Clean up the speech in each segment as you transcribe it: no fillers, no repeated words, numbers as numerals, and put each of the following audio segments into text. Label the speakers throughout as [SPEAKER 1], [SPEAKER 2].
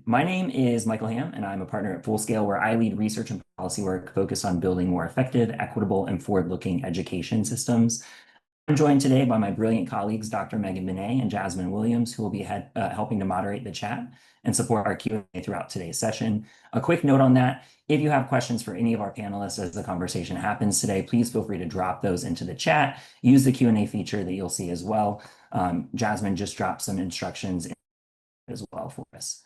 [SPEAKER 1] My name is Michael Ham, and I'm a partner at Fullscale, where I lead research and policy work focused on building more effective, equitable, and forward-looking education systems. I'm joined today by my brilliant colleagues, Dr. Megan Binet and Jasmine Williams, who will be helping to moderate the chat and support our Q&A throughout today's session. A quick note on that, if you have questions for any of our panelists as the conversation happens today, please feel free to drop those into the chat. Use the Q&A feature that you'll see as well. Jasmine just dropped some instructions as well for us.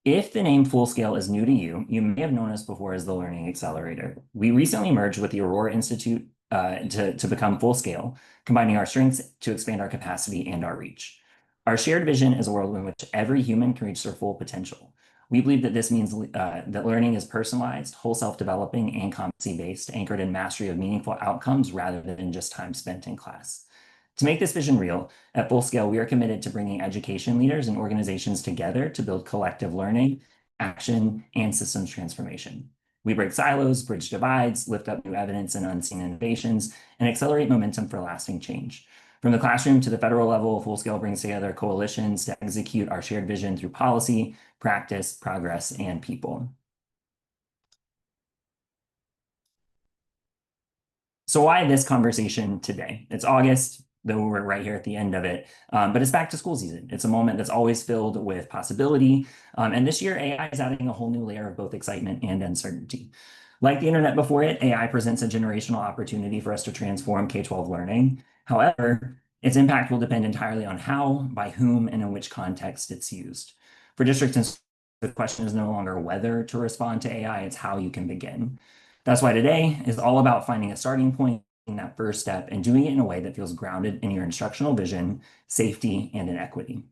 [SPEAKER 1] If the name Fullscale is new to you, you may have known us before as the Learning Accelerator. We recently merged with the Aurora Institute to become Fullscale, combining our strengths to expand our capacity and our reach. Our shared vision is a world in which every human can reach their full potential. We believe that this means that learning is personalized, whole self-developing, and competency-based, anchored in mastery of meaningful outcomes rather than just time spent in class. To make this vision real, at Fullscale, we are committed to bringing education leaders and organizations together to build collective learning, action, and systems transformation. We break silos, bridge divides, lift up new evidence and unseen innovations, and accelerate momentum for lasting change. From the classroom to the federal level, Fullscale brings together coalitions to execute our shared vision through policy, practice, progress, and people. So why this conversation today? It's August, though we're right here at the end of it, but it's back to school season. It's a moment that's always filled with possibility. And this year, AI is adding a whole new layer of both excitement and uncertainty. Like the internet before it, AI presents a generational opportunity for us to transform K-12 learning. However, its impact will depend entirely on how, by whom, and in which context it's used. For districts and schools, the question is no longer whether to respond to AI, it's how you can begin. That's why today is all about finding a starting point, that first step, and doing it in a way that feels grounded in your instructional vision, safety, and in equity.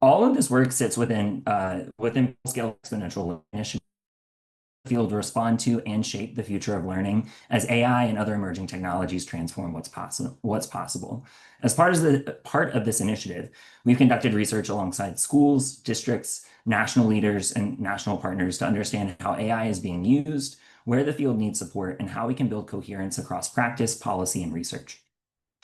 [SPEAKER 1] All of this work sits within Fullscale Exponential Initiative field to respond to and shape the future of learning as AI and other emerging technologies transform what's possible. As part of this initiative, we've conducted research alongside schools, districts, national leaders, and national partners to understand how AI is being used, where the field needs support, and how we can build coherence across practice, policy, and research.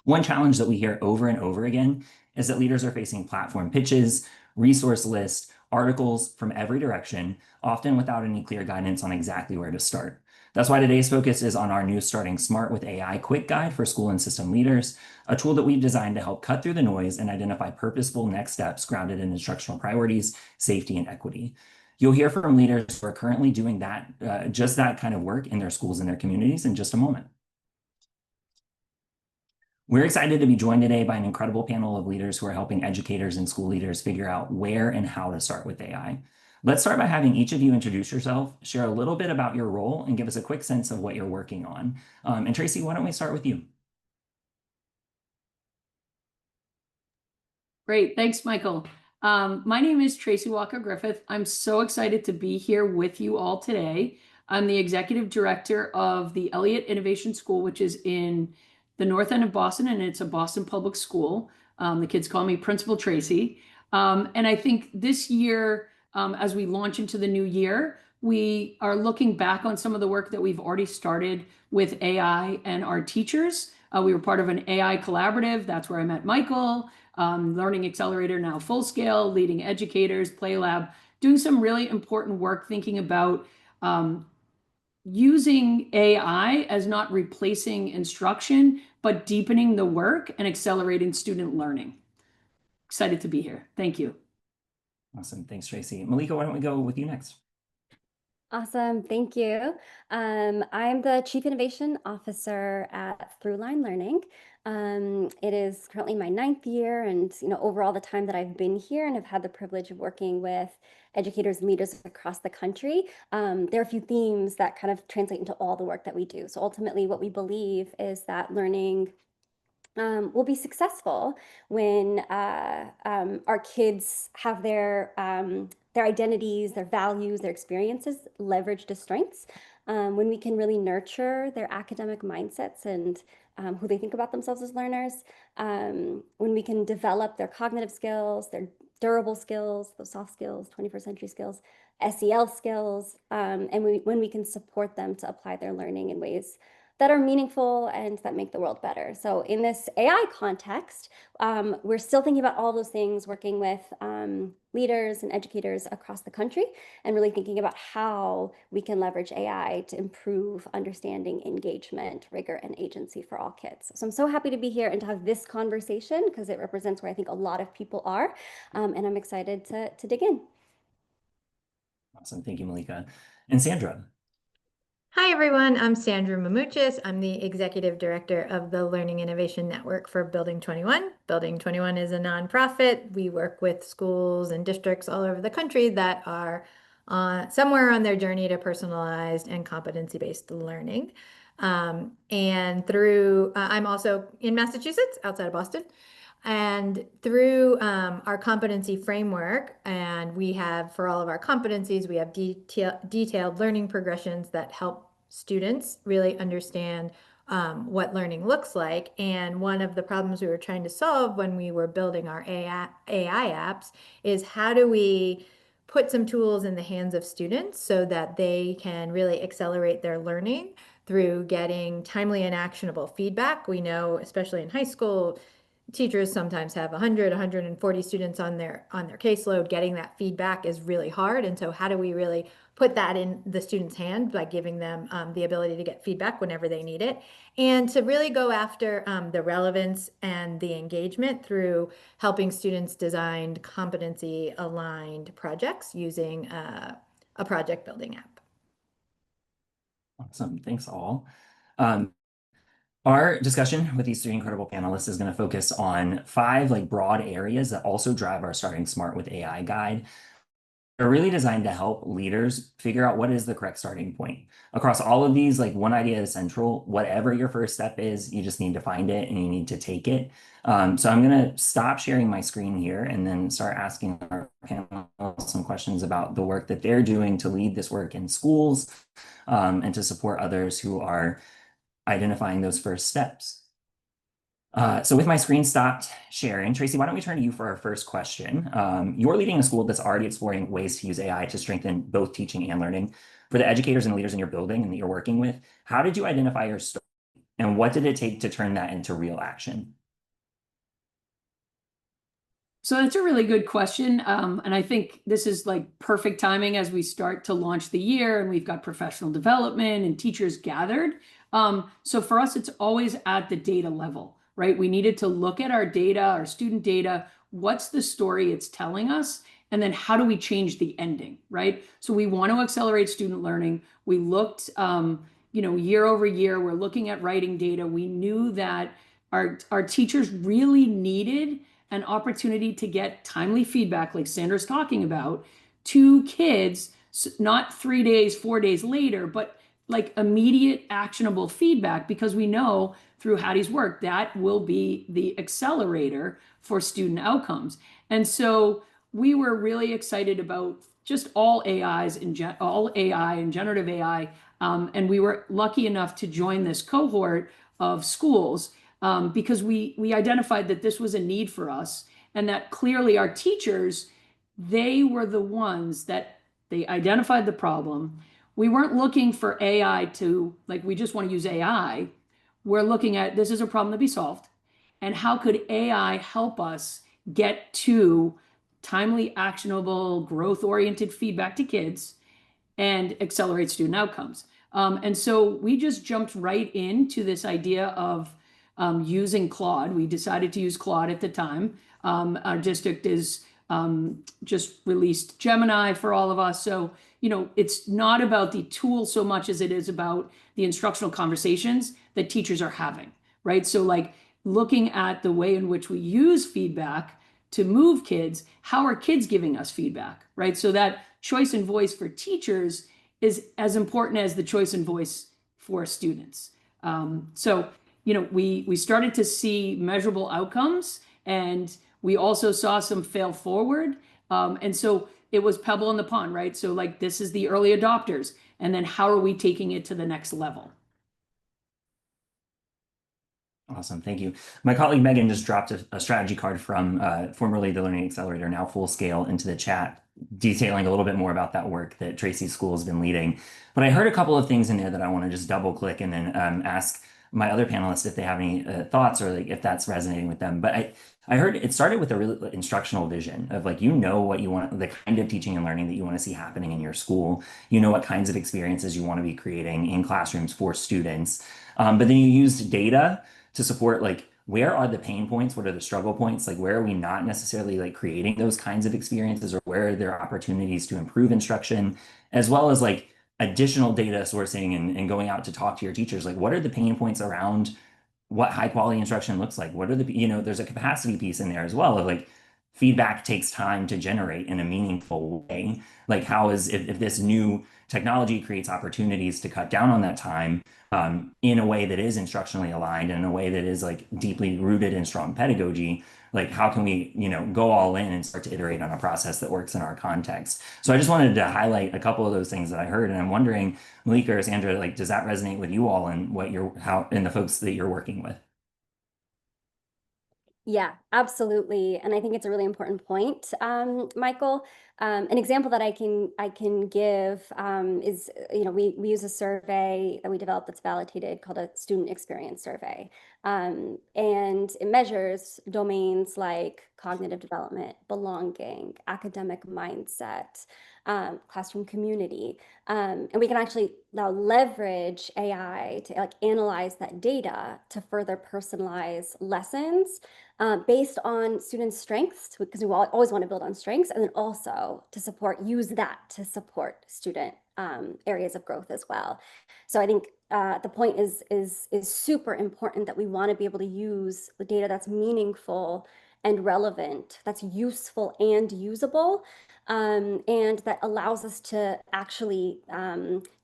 [SPEAKER 1] One challenge that we hear over and over again is that leaders are facing platform pitches, resource lists, articles from every direction, often without any clear guidance on exactly where to start. That's why today's focus is on our new Starting Smart with AI quick guide for school and system leaders, a tool that we've designed to help cut through the noise and identify purposeful next steps grounded in instructional priorities, safety, and equity. You'll hear from leaders who are currently doing that, just that kind of work in their schools and their communities in just a moment. We're excited to be joined today by an incredible panel of leaders who are helping educators and school leaders figure out where and how to start with AI. Let's start by having each of you introduce yourself, share a little bit about your role, and give us a quick sense of what you're working on. And Tracy, why don't we start with you?
[SPEAKER 2] Great, thanks, Michael. My name is Tracy Walker-Griffith. I'm so excited to be here with you all today. I'm the executive director of the Elliott Innovation School, which is in the north end of Boston, and it's a Boston public school. The kids call me Principal Tracy. And I think this year, as we launch into the new year, we are looking back on some of the work that we've already started with AI and our teachers. We were part of an AI collaborative. That's where I met Michael. Learning Accelerator, now Fullscale, leading educators, Play Lab, doing some really important work thinking about using AI as not replacing instruction, but deepening the work and accelerating student learning. Excited to be here. Thank you.
[SPEAKER 1] Awesome. Thanks, Tracy. Malika, why don't we go with you next?
[SPEAKER 3] Awesome. Thank you. I'm the Chief Innovation Officer at Throughline Learning. It is currently my 9th year, and overall the time that I've been here and have had the privilege of working with educators and leaders across the country, there are a few themes that kind of translate into all the work that we do. So ultimately what we believe is that learning will be successful when our kids have their identities, their values, their experiences leveraged to strengths, when we can really nurture their academic mindsets and who they think about themselves as learners, when we can develop their cognitive skills, their durable skills, those soft skills, 21st century skills, SEL skills, and when we can support them to apply their learning in ways that are meaningful and that make the world better. So in this AI context, we're still thinking about all those things, working with leaders and educators across the country, and really thinking about how we can leverage AI to improve understanding, engagement, rigor, and agency for all kids. So I'm so happy to be here and to have this conversation because it represents where I think a lot of people are, and I'm excited to dig in.
[SPEAKER 1] Awesome. Thank you, Malika. And Sandra.
[SPEAKER 4] Hi, everyone. I'm Sandra Mamuchis. I'm the Executive Director of the Learning Innovation Network for Building 21. Building 21 is a nonprofit. We work with schools and districts all over the country that are somewhere on their journey to personalized and competency-based learning. I'm also in Massachusetts, outside of Boston. And through our competency framework, and we have, for all of our competencies, we have detailed learning progressions that help students really understand what learning looks like. And one of the problems we were trying to solve when we were building our AI apps is how do we put some tools in the hands of students so that they can really accelerate their learning through getting timely and actionable feedback. We know, especially in high school, teachers sometimes have 100, 140 students on their caseload. Getting that feedback is really hard. And so how do we really put that in the student's hand by giving them the ability to get feedback whenever they need it, and to really go after the relevance and the engagement through helping students design competency aligned projects using a project building app.
[SPEAKER 1] Awesome. Thanks all. Our discussion with these three incredible panelists is going to focus on 5 broad areas that also drive our Starting Smart with AI guide. They're really designed to help leaders figure out what is the correct starting point. Across all of these, one idea is central. Whatever your first step is, you just need to find it and you need to take it. So I'm going to stop sharing my screen here and then start asking our panel some questions about the work that they're doing to lead this work in schools and to support others who are identifying those first steps. So with my screen stopped sharing, Tracy, why don't we turn to you for our first question? You're leading a school that's already exploring ways to use AI to strengthen both teaching and learning. For the educators and leaders in your building and that you're working with, how did you identify your story and what did it take to turn that into real action?
[SPEAKER 2] So that's a really good question. And I think this is perfect timing as we start to launch the year and we've got professional development and teachers gathered. So for us, it's always at the data level, right? We needed to look at our data, our student data, what's the story it's telling us, and then how do we change the ending, right? So we want to accelerate student learning. We looked, year over year, we're looking at writing data. We knew that our teachers really needed an opportunity to get timely feedback, like Sandra's talking about, to kids, not 3 days, 4 days later, but immediate actionable feedback, because we know through Hattie's work that will be the accelerator for student outcomes. And so we were really excited about just all AI and generative AI. And we were lucky enough to join this cohort of schools because we identified that this was a need for us and that clearly our teachers, they were the ones that they identified the problem. We weren't looking for AI to, we just want to use AI. We're looking at this is a problem to be solved. And how could AI help us get to timely, actionable, growth-oriented feedback to kids and accelerate student outcomes? And so we just jumped right into this idea of using Claude. We decided to use Claude at the time. Our district is just released Gemini for all of us. So, it's not about the tool so much as it is about the instructional conversations that teachers are having, right? So looking at the way in which we use feedback to move kids, how are kids giving us feedback, right? So that choice and voice for teachers is as important as the choice and voice for students. We started to see measurable outcomes, and we also saw some fail forward. And so it was pebble in the pond, right? So this is the early adopters. And then how are we taking it to the next level?
[SPEAKER 1] Awesome. Thank you. My colleague Megan just dropped a strategy card from formerly the Learning Accelerator, now Fullscale, into the chat. detailing a little bit more about that work that Tracy's school has been leading. But I heard a couple of things in there that I want to just double click and then ask my other panelists if they have any thoughts or like if that's resonating with them. But I heard it started with a really instructional vision of like, you know, what you want, the kind of teaching and learning that you want to see happening in your school. You know what kinds of experiences you want to be creating in classrooms for students. But then you used data to support like where are the pain points? What are the struggle points? Like where are we not necessarily like creating those kinds of experiences or where are there opportunities to improve instruction, as well as like additional data sourcing and going out to talk to your teachers. Like what are the pain points around what high quality instruction looks like? What are the, you know, there's a capacity piece in there as well of like feedback takes time to generate in a meaningful way. Like how is, if this new technology creates opportunities to cut down on that time, in a way that is instructionally aligned and in a way that is like deeply rooted in strong pedagogy, like how can we, you know, go all in and start to iterate on a process that works in our context. So I just wanted to highlight a couple of those things that I heard, and I'm wondering, Malika or Sandra, like does that resonate with you all and what you're, how, and the folks that you're working with?
[SPEAKER 3] Yeah, absolutely. And I think it's a really important point, Michael. An example that I can give is, we use a survey that we developed that's validated called a student experience survey. And it measures domains like cognitive development, belonging, academic mindset, classroom community. And we can actually now leverage AI to like analyze that data to further personalize lessons based on students' strengths, because we always want to build on strengths, and then also to use that to support student areas of growth as well. So I think the point is super important that we want to be able to use the data that's meaningful and relevant, that's useful and usable, and that allows us to actually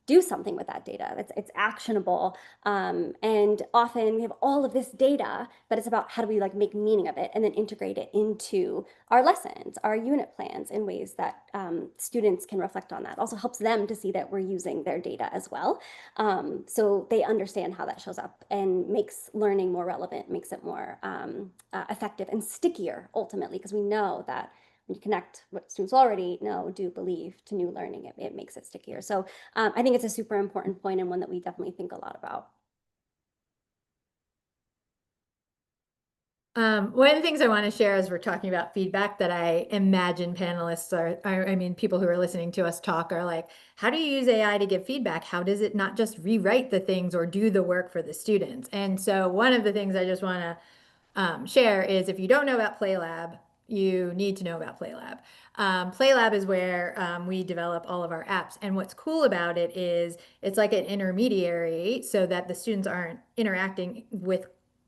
[SPEAKER 3] do something with that data. It's actionable. And often we have all of this data, but it's about how do we like make meaning of it and then integrate it into our lessons, our unit plans in ways that students can reflect on that. Also helps them to see that we're using their data as well. So they understand how that shows up and makes learning more relevant, makes it more effective and stickier ultimately, because we know that when you connect what students already know, do, believe to new learning, it makes it stickier. So I think it's a super important point and one that we definitely think a lot about.
[SPEAKER 4] One of the things I want to share as we're talking about feedback that I imagine panelists I mean, people who are listening to us talk are like, how do you use AI to give feedback? How does it not just rewrite the things or do the work for the students? And so one of the things I just want to share is if you don't know about PlayLab, you need to know about PlayLab. PlayLab is where we develop all of our apps. And what's cool about it is it's like an intermediary so that the students aren't interacting with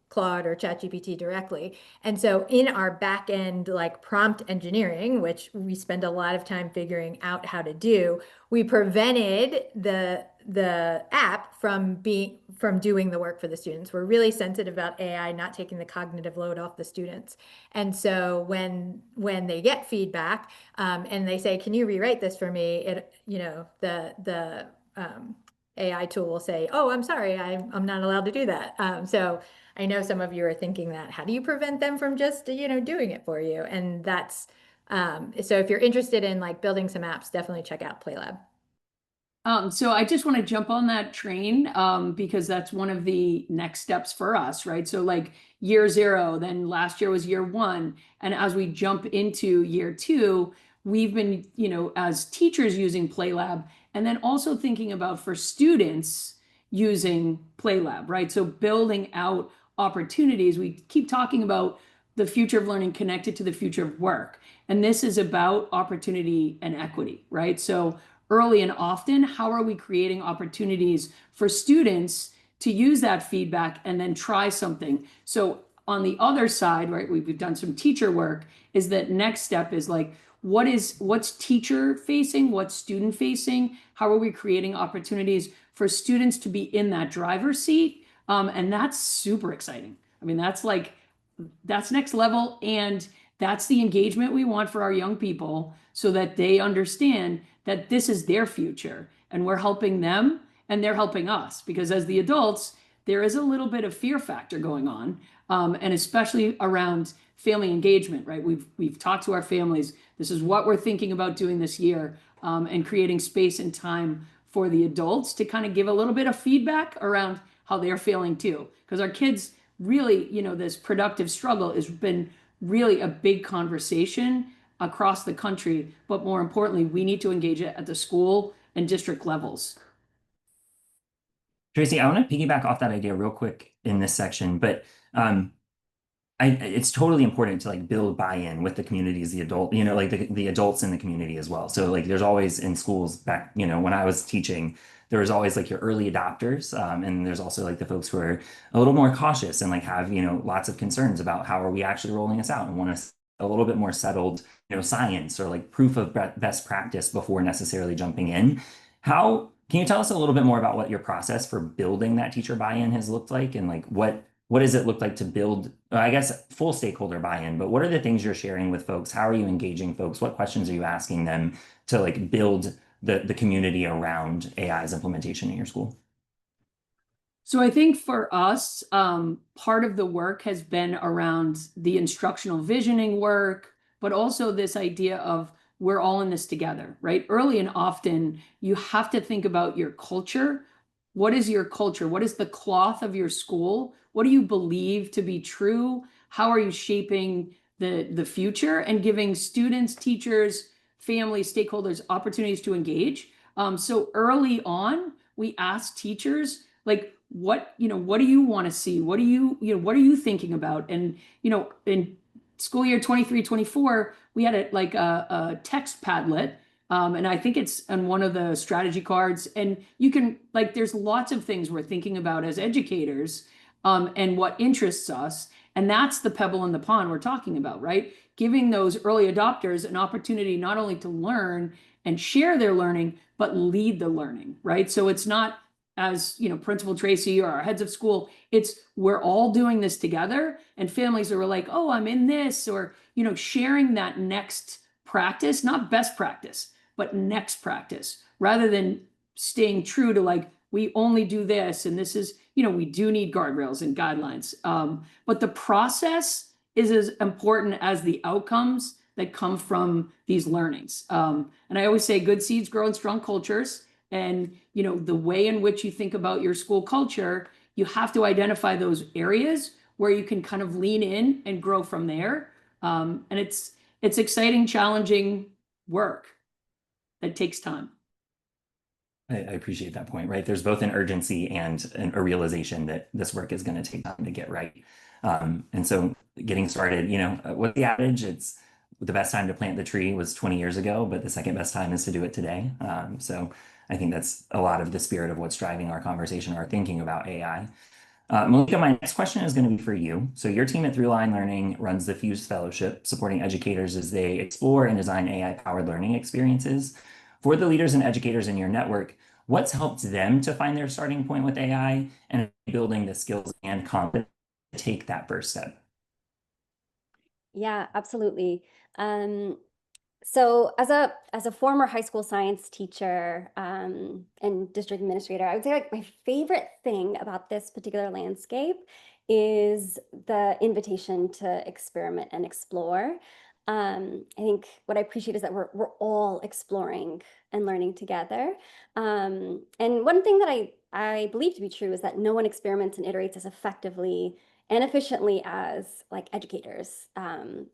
[SPEAKER 4] Claude or ChatGPT directly. And so in our back end, like prompt engineering, which we spend a lot of time figuring out how to do, we prevented the app from doing the work for the students. We're really sensitive about AI not taking the cognitive load off the students. And so when they get feedback and they say, "Can you rewrite this for me?" The AI tool will say, "Oh, I'm sorry, I'm not allowed to do that." So I know some of you are thinking that, how do you prevent them from just, doing it for you? And that's, so if you're interested in like building some apps, definitely check out PlayLab.
[SPEAKER 2] So I just want to jump on that train because that's one of the next steps for us, right? So like year zero, then last year was year one. And as we jump into year two, we've been, as teachers using PlayLab and then also thinking about for students using PlayLab, right? So building out opportunities. We keep talking about the future of learning connected to the future of work. And this is about opportunity and equity, right? So early and often, how are we creating opportunities for students to use that feedback and then try something? So on the other side, right, we've done some teacher work, is that next step is like, what's teacher facing, what's student facing? How are we creating opportunities for students to be in that driver's seat? And that's super exciting. I mean, that's next level. And that's the engagement we want for our young people so that they understand that this is their future and we're helping them and they're helping us. Because as the adults, there is a little bit of fear factor going on, and especially around family engagement, right? We've talked to our families. This is what we're thinking about doing this year, and creating space and time for the adults to kind of give a little bit of feedback around how they're feeling too. Because our kids really, this productive struggle has been really a big conversation across the country. But more importantly, we need to engage it at the school and district levels.
[SPEAKER 1] Tracy, I want to piggyback off that idea real quick in this section, but it's totally important to like build buy-in with the communities, the adult, like the adults in the community as well. So like there's always in schools back, when I was teaching, there was always like your early adopters, and there's also like the folks who are a little more cautious and like have, lots of concerns about how are we actually rolling this out and want a little bit more settled, science or like proof of best practice before necessarily jumping in. How can you tell us a little bit more about what your process for building that teacher buy-in has looked like and like what does it look like to build, I guess, full stakeholder buy-in, but what are the things you're sharing with folks? How are you engaging folks? What questions are you asking them to like build the community around AI's implementation in your school?
[SPEAKER 2] So I think for us, part of the work has been around the instructional visioning work, but also this idea of we're all in this together, right? Early and often, you have to think about your culture. What is your culture? What is the cloth of your school? What do you believe to be true? How are you shaping the future and giving students, teachers, families, stakeholders opportunities to engage? So early on, we ask teachers, like, what do you want to see? What are you thinking about? And in school year 23-24, we had a text Padlet, and I think it's on one of the strategy cards, and you can like there's lots of things we're thinking about as educators, and what interests us, and that's the pebble in the pond we're talking about, right? Giving those early adopters an opportunity not only to learn and share their learning, but lead the learning, right? So it's not, as Principal Tracy or our heads of school, it's we're all doing this together, and families are like, oh, I'm in this, or sharing that next practice, not best practice, but next practice, rather than staying true to like we only do this, and this is we do need guardrails and guidelines, but the process is as important as the outcomes that come from these learnings, and I always say good seeds grow in strong cultures. And the way in which you think about your school culture, you have to identify those areas where you can kind of lean in and grow from there. And it's exciting, challenging work that takes time.
[SPEAKER 1] I appreciate that point, right? There's both an urgency and a realization that this work is going to take time to get right. And so getting started, what's the adage? It's the best time to plant the tree was 20 years ago, but the second best time is to do it today. So I think that's a lot of the spirit of what's driving our conversation, our thinking about AI. Malika, my next question is going to be for you. So your team at Throughline Learning runs the Fuse Fellowship, supporting educators as they explore and design AI-powered learning experiences. For the leaders and educators in your network, what's helped them to find their starting point with AI and building the skills and confidence to take that first step?
[SPEAKER 3] Yeah, absolutely. So as a former high school science teacher, and district administrator, I would say like my favorite thing about this particular landscape is the invitation to experiment and explore. I think what I appreciate is that we're all exploring and learning together. And one thing that I believe to be true is that no one experiments and iterates as effectively and efficiently as like educators,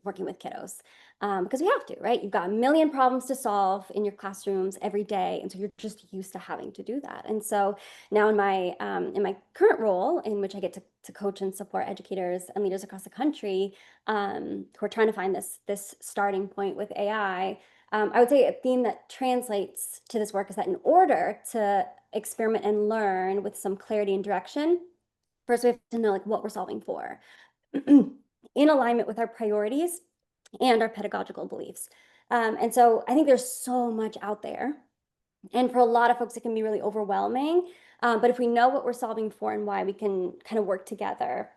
[SPEAKER 3] working with kiddos. Because we have to, right? You've got a million problems to solve in your classrooms every day, and so you're just used to having to do that. And so now in my current role, in which I get to coach and support educators and leaders across the country, who are trying to find this starting point with AI, I would say a theme that translates to this work is that in order to experiment and learn with some clarity and direction, first we have to know like what we're solving for, in alignment with our priorities and our pedagogical beliefs. And so I think there's so much out there. And for a lot of folks, it can be really overwhelming. But if we know what we're solving for and why, we can kind of work together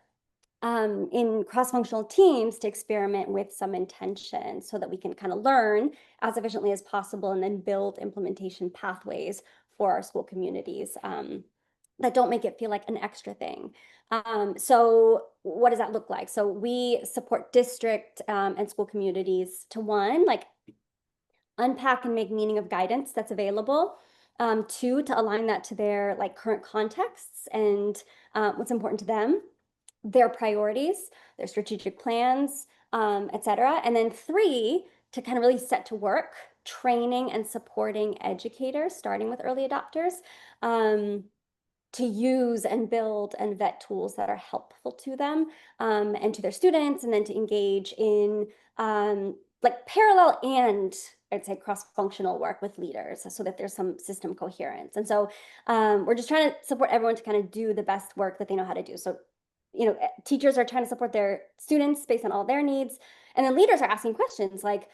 [SPEAKER 3] in cross-functional teams to experiment with some intention so that we can kind of learn as efficiently as possible and then build implementation pathways for our school communities. that don't make it feel like an extra thing. So what does that look like? So we support district and school communities to one, like unpack and make meaning of guidance that's available. Two, to align that to their like current contexts and what's important to them, their priorities, their strategic plans, et cetera. And then three, to kind of really set to work training and supporting educators, starting with early adopters, to use and build and vet tools that are helpful to them and to their students, and then to engage in like parallel and I'd say cross-functional work with leaders so that there's some system coherence. And so we're just trying to support everyone to kind of do the best work that they know how to do. So, teachers are trying to support their students based on all their needs. And then leaders are asking questions like,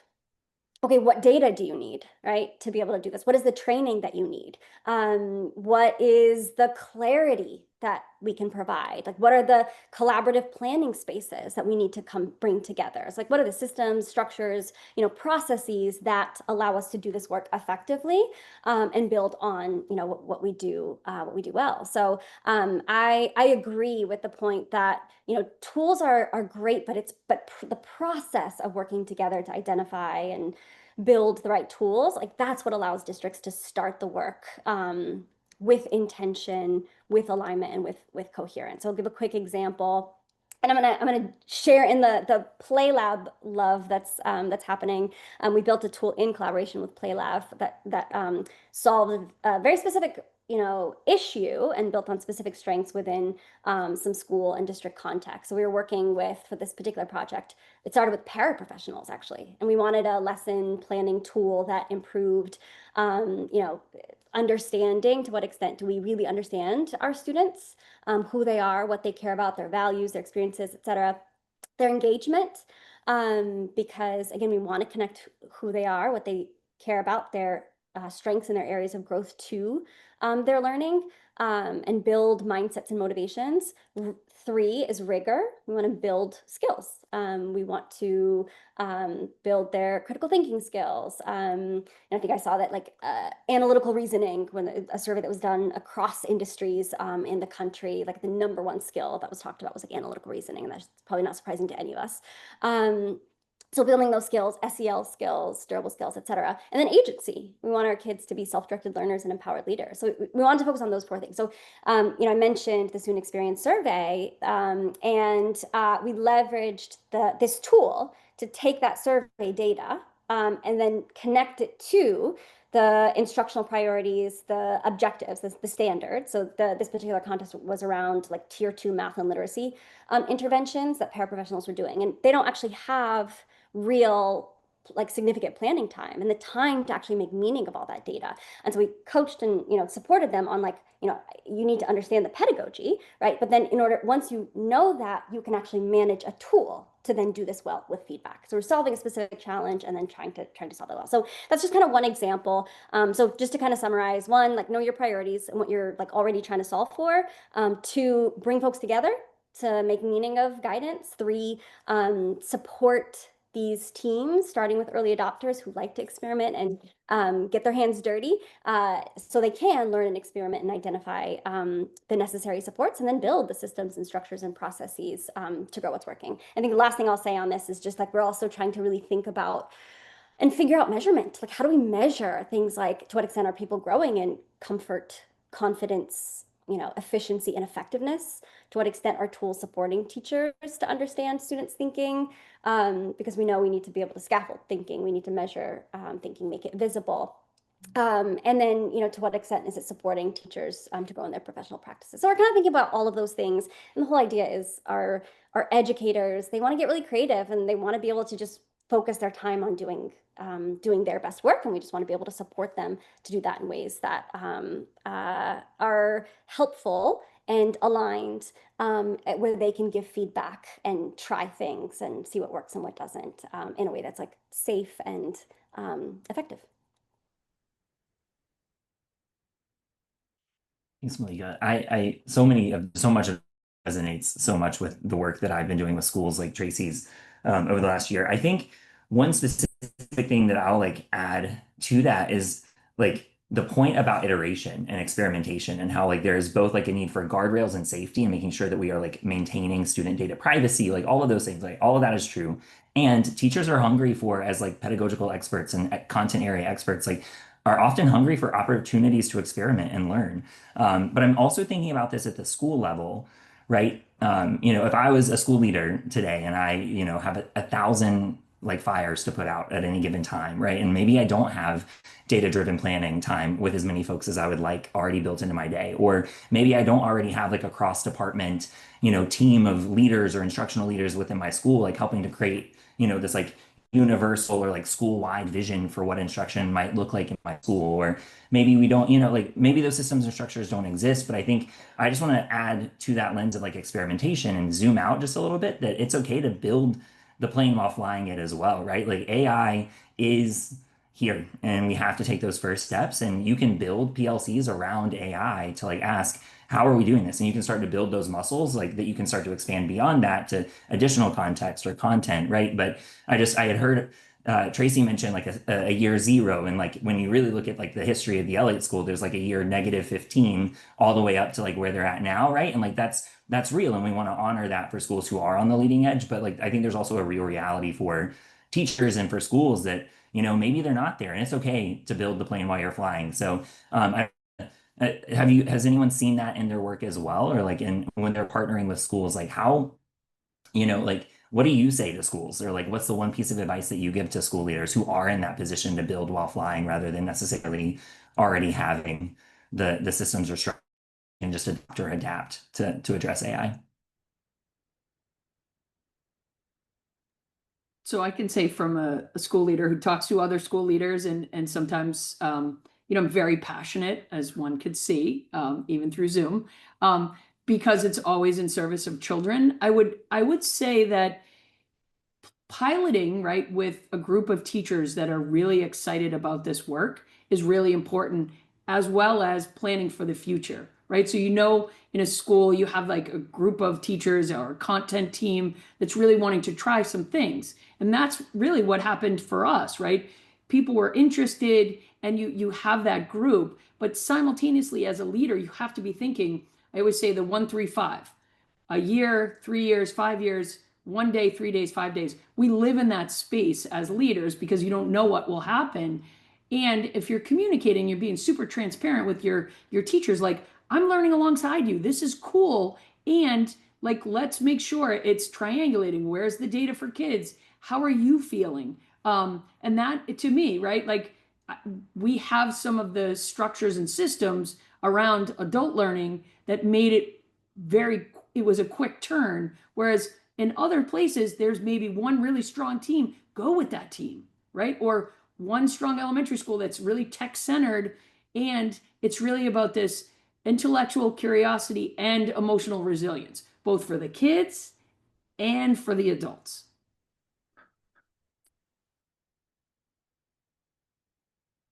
[SPEAKER 3] okay, what data do you need, right, to be able to do this? What is the training that you need? What is the clarity that we can provide? Like, what are the collaborative planning spaces that we need to come bring together? It's like, what are the systems, structures, processes that allow us to do this work effectively and build on, what we do well. So I agree with the point that tools are great, but the process of working together to identify and build the right tools, like that's what allows districts to start the work with intention, with alignment, and with coherence. So I'll give a quick example. And I'm gonna share in the Play Lab love that's happening. We built a tool in collaboration with Play Lab that solved a very specific issue and built on specific strengths within some school and district context. So we were working for this particular project. It started with paraprofessionals actually, and we wanted a lesson planning tool that improved, understanding to what extent do we really understand our students, who they are, what they care about, their values, their experiences, et cetera, their engagement, because again, we want to connect who they are, what they care about, their strengths and their areas of growth to their learning, and build mindsets and motivations. Three is rigor. We want to build skills. We want to build their critical thinking skills. And I think I saw that like analytical reasoning, when a survey that was done across industries in the country, like the #1 skill that was talked about was like analytical reasoning, and that's probably not surprising to any of us. So building those skills, SEL skills, durable skills, et cetera. And then agency. We want our kids to be self-directed learners and empowered leaders. So we want to focus on those 4 things. So, I mentioned the student experience survey, and we leveraged this tool to take that survey data and then connect it to the instructional priorities, the objectives, the standards. So this particular contest was around like tier 2 math and literacy interventions that paraprofessionals were doing. And they don't actually have real like significant planning time and the time to actually make meaning of all that data. And so we coached and supported them on like, you need to understand the pedagogy, right? But then once you know that, you can actually manage a tool to then do this well with feedback. So we're solving a specific challenge and then trying to solve it well. So that's just kind of one example. So just to kind of summarize, one, like know your priorities and what you're like already trying to solve for. Two, bring folks together to make meaning of guidance. Three, support these teams, starting with early adopters who like to experiment and get their hands dirty so they can learn and experiment and identify the necessary supports, and then build the systems and structures and processes to grow what's working. I think the last thing I'll say on this is just like we're also trying to really think about and figure out measurement. Like, how do we measure things like to what extent are people growing in comfort, confidence, efficiency and effectiveness? To what extent are tools supporting teachers to understand students' thinking? Because we know we need to be able to scaffold thinking. We need to measure thinking, make it visible. And then, to what extent is it supporting teachers to grow in their professional practices? So we're kind of thinking about all of those things. And the whole idea is our educators, they want to get really creative and they want to be able to just focus their time on doing their best work. And we just want to be able to support them to do that in ways that are helpful and aligned, where they can give feedback and try things and see what works and what doesn't in a way that's like safe and effective.
[SPEAKER 1] Thanks, Malika. So much of it resonates so much with the work that I've been doing with schools like Tracy's over the last year. I think one specific thing that I'll like add to that is like the point about iteration and experimentation and how like there's both like a need for guardrails and safety and making sure that we are like maintaining student data privacy, like all of those things, like all of that is true. And teachers are hungry for, as like pedagogical experts and content area experts, like are often hungry for opportunities to experiment and learn. But I'm also thinking about this at the school level, right? If I was a school leader today and I, have a thousand like fires to put out at any given time, right? And maybe I don't have data-driven planning time with as many folks as I would like already built into my day, or maybe I don't already have like a cross-department, team of leaders or instructional leaders within my school, like helping to create, this like universal or like school-wide vision for what instruction might look like in my school. Or maybe we don't, like maybe those systems and structures don't exist, but I think I just want to add to that lens of like experimentation and zoom out just a little bit, that it's okay to build the plane while flying it as well, right? Like AI is here and we have to take those first steps, and you can build PLCs around AI to like ask, how are we doing this? And you can start to build those muscles like that. You can start to expand beyond that to additional context or content, right? But I had heard Tracy mentioned like a year zero. And like when you really look at like the history of the Elliott School, there's like a year -15 all the way up to like where they're at now, right? And like that's real. And we want to honor that for schools who are on the leading edge. But like I think there's also a real reality for teachers and for schools that, maybe they're not there. And it's okay to build the plane while you're flying. So has anyone seen that in their work as well? Or like when they're partnering with schools, like how, like what do you say to schools? Or like what's the one piece of advice that you give to school leaders who are in that position to build while flying rather than necessarily already having the systems or structure and just adopt or adapt to address AI?
[SPEAKER 2] So I can say from a school leader who talks to other school leaders, and sometimes I'm very passionate, as one could see, even through Zoom, because it's always in service of children. I would say that piloting, right, with a group of teachers that are really excited about this work is really important, as well as planning for the future, right? So, in a school, you have like a group of teachers or a content team that's really wanting to try some things. And that's really what happened for us, right? People were interested, and you have that group, but simultaneously, as a leader, you have to be thinking, I always say the 1-3-5, a year, 3 years, 5 years, 1 day, 3 days, 5 days. We live in that space as leaders because you don't know what will happen. And if you're communicating, you're being super transparent with your teachers, like, I'm learning alongside you. This is cool. And like, let's make sure it's triangulating. Where's the data for kids? How are you feeling? And that to me, right? Like we have some of the structures and systems around adult learning that made it was a quick turn. Whereas in other places, there's maybe one really strong team, go with that team, right? Or one strong elementary school that's really tech centered. And it's really about this intellectual curiosity and emotional resilience, both for the kids and for the adults.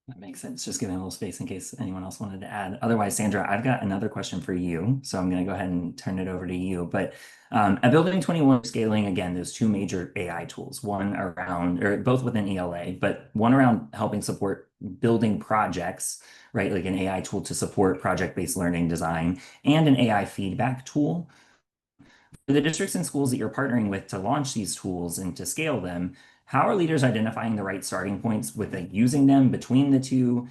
[SPEAKER 1] That makes sense. Just giving a little space in case anyone else wanted to add. Otherwise, Sandra, I've got another question for you. So I'm going to go ahead and turn it over to you. But at Building 21, scaling, again, there's two major AI tools, one around, or both within ELA, but one around helping support building projects, right? Like an AI tool to support project-based learning design, and an AI feedback tool. For the districts and schools that you're partnering with to launch these tools and to scale them, how are leaders identifying the right starting points with like using them between the two?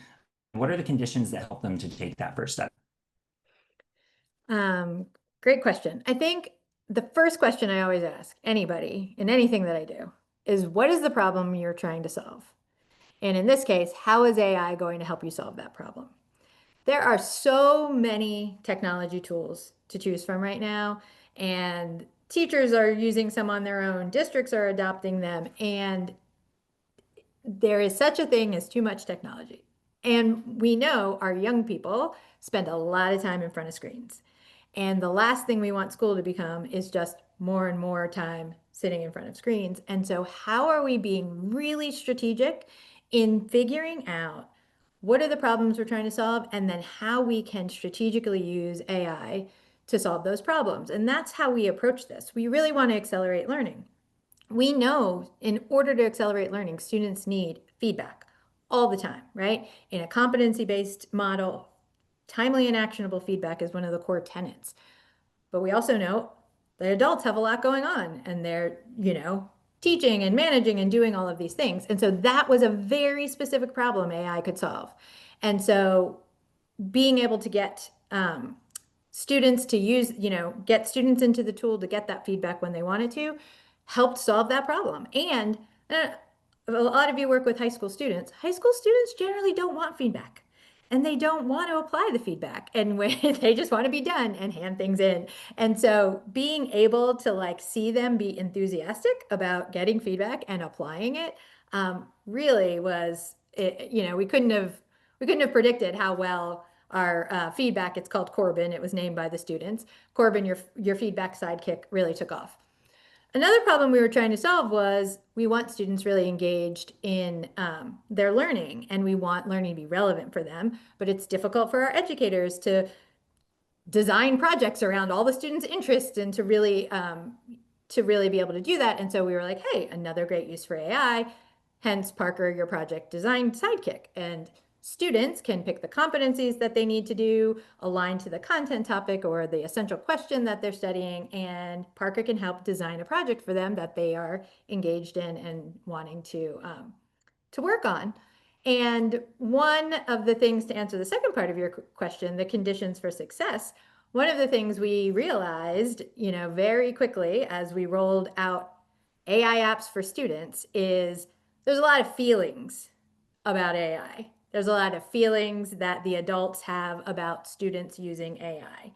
[SPEAKER 1] What are the conditions that help them to take that first step?
[SPEAKER 4] Great question. I think the first question I always ask anybody in anything that I do is, what is the problem you're trying to solve? And in this case, how is AI going to help you solve that problem? There are so many technology tools to choose from right now, and teachers are using some on their own, districts are adopting them, and there is such a thing as too much technology. And we know our young people spend a lot of time in front of screens. And the last thing we want school to become is just more and more time sitting in front of screens. And so how are we being really strategic in figuring out what are the problems we're trying to solve, and then how we can strategically use AI to solve those problems? And that's how we approach this. We really want to accelerate learning. We know in order to accelerate learning, students need feedback all the time, right? In a competency-based model, timely and actionable feedback is one of the core tenets. But we also know the adults have a lot going on and they're, teaching and managing and doing all of these things. And so that was a very specific problem AI could solve. And so being able to get students to use, get students into the tool to get that feedback when they wanted to, helped solve that problem. And a lot of you work with high school students. High school students generally don't want feedback and they don't want to apply the feedback, and when they just want to be done and hand things in. And so being able to like see them be enthusiastic about getting feedback and applying it really was, we couldn't have predicted how well our feedback, it's called Corbin, it was named by the students. Corbin, your feedback sidekick, really took off. Another problem we were trying to solve was we want students really engaged in their learning, and we want learning to be relevant for them, but it's difficult for our educators to design projects around all the students' interests and to really be able to do that. And so we were like, hey, another great use for AI, hence Parker, your project design sidekick. And students can pick the competencies that they need to do, align to the content topic or the essential question that they're studying, and Parker can help design a project for them that they are engaged in and wanting to work on. And one of the things, to answer the second part of your question, the conditions for success, one of the things we realized, very quickly as we rolled out AI apps for students is there's a lot of feelings about AI. There's a lot of feelings that the adults have about students using AI,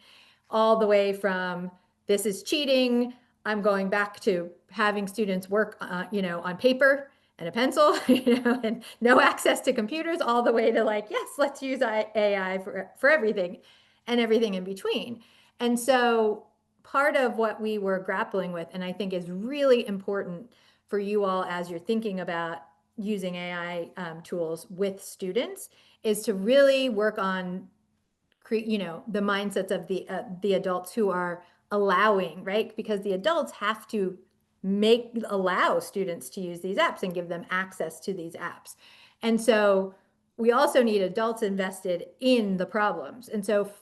[SPEAKER 4] all the way from this is cheating, I'm going back to having students work, on paper and a pencil, and no access to computers, all the way to like, yes, let's use AI for everything and everything in between. And so part of what we were grappling with, and I think is really important for you all as you're thinking about using AI tools with students, is to really work on the mindsets of the adults who are allowing, right? Because the adults have to allow students to use these apps and give them access to these apps. And so we also need adults invested in the problems. And so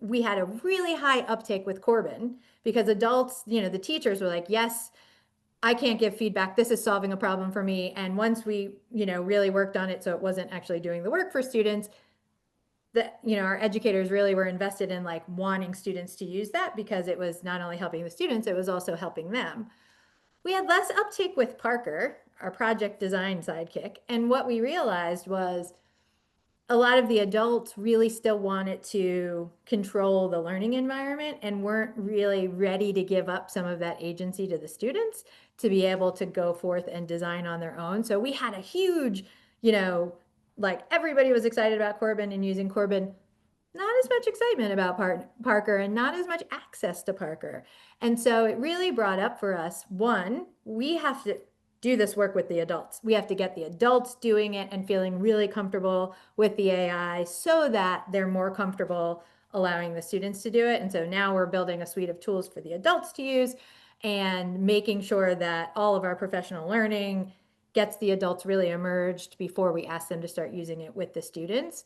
[SPEAKER 4] we had a really high uptake with Corbin because adults, the teachers were like, yes, I can't give feedback. This is solving a problem for me. And once we, really worked on it so it wasn't actually doing the work for students, that, our educators really were invested in like wanting students to use that because it was not only helping the students, it was also helping them. We had less uptake with Parker, our project design sidekick. And what we realized was a lot of the adults really still wanted to control the learning environment and weren't really ready to give up some of that agency to the students to be able to go forth and design on their own. So we had a huge, like everybody was excited about Corbin and using Corbin, not as much excitement about Parker and not as much access to Parker. And so it really brought up for us, one, we have to do this work with the adults. We have to get the adults doing it and feeling really comfortable with the AI so that they're more comfortable allowing the students to do it. And so now we're building a suite of tools for the adults to use and making sure that all of our professional learning gets the adults really immersed before we ask them to start using it with the students.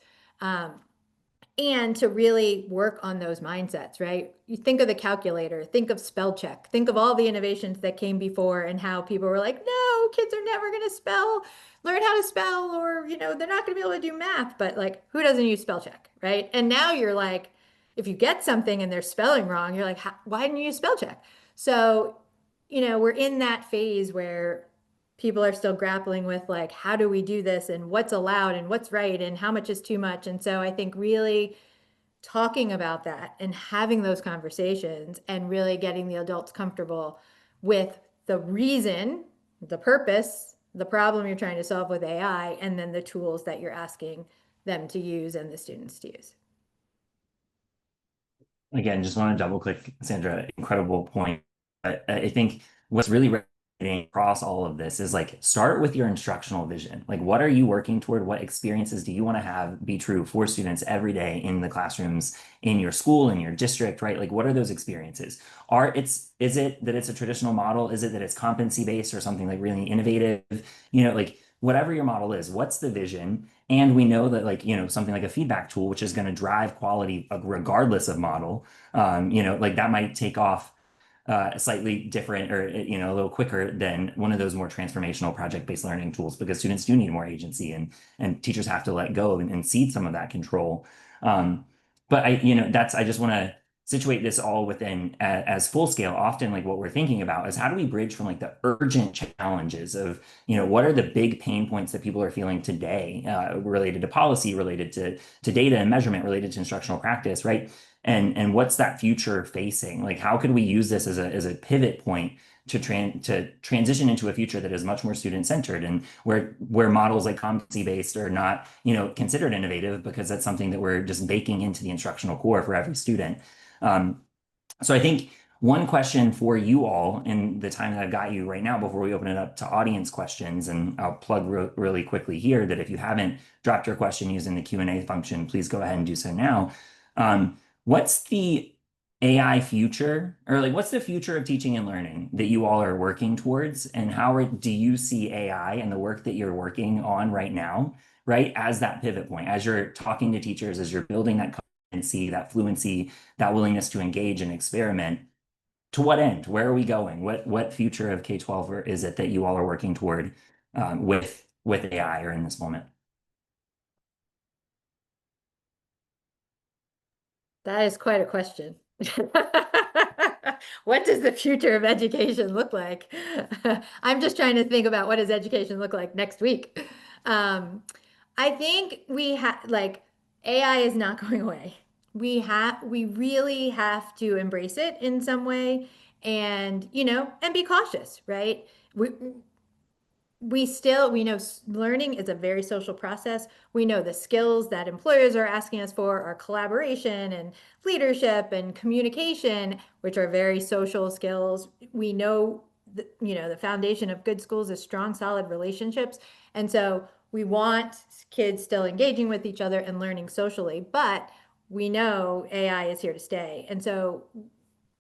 [SPEAKER 4] And to really work on those mindsets, right? You think of the calculator, think of spell check, think of all the innovations that came before and how people were like, no, kids are never going to learn how to spell, or, they're not going to be able to do math, but like, who doesn't use spell check, right? And now you're like, if you get something and they're spelling wrong, you're like, why didn't you use spell check? So, we're in that phase where people are still grappling with like, how do we do this and what's allowed and what's right and how much is too much. And so I think really talking about that and having those conversations and really getting the adults comfortable with the reason, the purpose, the problem you're trying to solve with AI, and then the tools that you're asking them to use and the students to use.
[SPEAKER 1] Again, just want to double click, Sandra, incredible point. I think what's really resonating across all of this is like, start with your instructional vision. Like, what are you working toward? What experiences do you want to have be true for students every day in the classrooms, in your school, in your district, right? Like, what are those experiences? Is it that it's a traditional model? Is it that it's competency based or something like really innovative? Like, whatever your model is, what's the vision? And we know that like, something like a feedback tool, which is going to drive quality regardless of model, like that might take off slightly different or a little quicker than one of those more transformational project-based learning tools because students do need more agency and teachers have to let go and cede some of that control. But I just want to situate this all within as full scale. Often, like what we're thinking about is how do we bridge from like the urgent challenges of what are the big pain points that people are feeling today related to policy, related to data and measurement, related to instructional practice, right? And what's that future facing? Like, how could we use this as a pivot point to transition into a future that is much more student centered and where models like competency based are not considered innovative because that's something that we're just baking into the instructional core for every student. Um, so I think one question for you all in the time that I've got you right now before we open it up to audience questions, and I'll plug really quickly here that if you haven't dropped your question using the Q&A function, please go ahead and do so now. What's the AI future, or like what's the future of teaching and learning that you all are working towards, and do you see AI and the work that you're working on right now, right, as that pivot point, as you're talking to teachers, as you're building that competency, that fluency, that willingness to engage and experiment? To what end? Where are we going? What future of K-12 is it that you all are working toward with AI or in this moment?
[SPEAKER 4] That is quite a question. What does the future of education look like? I'm just trying to think about what does education look like next week. I think we have like AI is not going away. We really have to embrace it in some way and and be cautious, right? We know learning is a very social process. We know the skills that employers are asking us for are collaboration and leadership and communication, which are very social skills. We know the foundation of good schools is strong, solid relationships. And so we want kids still engaging with each other and learning socially, but we know AI is here to stay. And so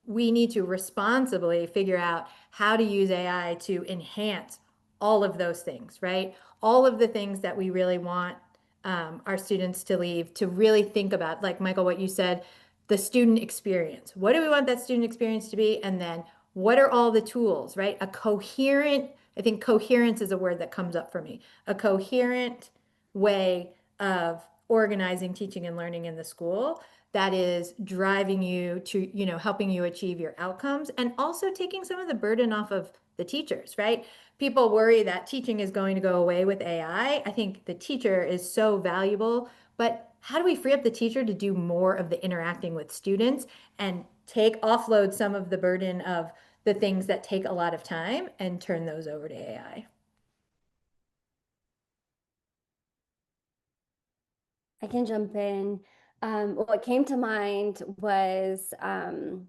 [SPEAKER 4] we need to responsibly figure out how to use AI to enhance all of those things, right? All of the things that we really want our students to leave, to really think about, like Michael, what you said, the student experience. What do we want that student experience to be? And then what are all the tools, right? I think coherence is a word that comes up for me. A coherent way of organizing teaching and learning in the school that is driving you to, helping you achieve your outcomes and also taking some of the burden off of the teachers, right? People worry that teaching is going to go away with AI. I think the teacher is so valuable, but how do we free up the teacher to do more of the interacting with students and offload some of the burden of the things that take a lot of time and turn those over to AI?
[SPEAKER 3] I can jump in. What came to mind was, and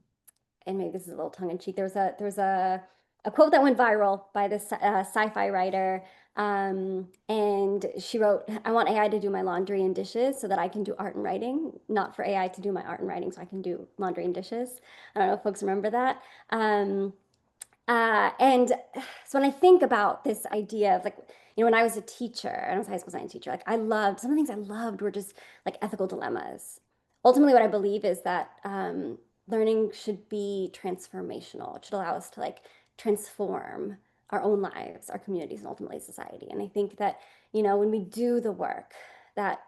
[SPEAKER 3] maybe this is a little tongue in cheek. There was a quote that went viral by this sci-fi writer, and she wrote, "I want AI to do my laundry and dishes so that I can do art and writing, not for AI to do my art and writing so I can do laundry and dishes." I don't know if folks remember that. And so when I think about this idea of like, when I was a teacher and I was a high school science teacher, like some of the things I loved were just like ethical dilemmas. Ultimately, what I believe is that learning should be transformational. It should allow us to like transform our own lives, our communities, and ultimately society. And I think that, when we do the work that,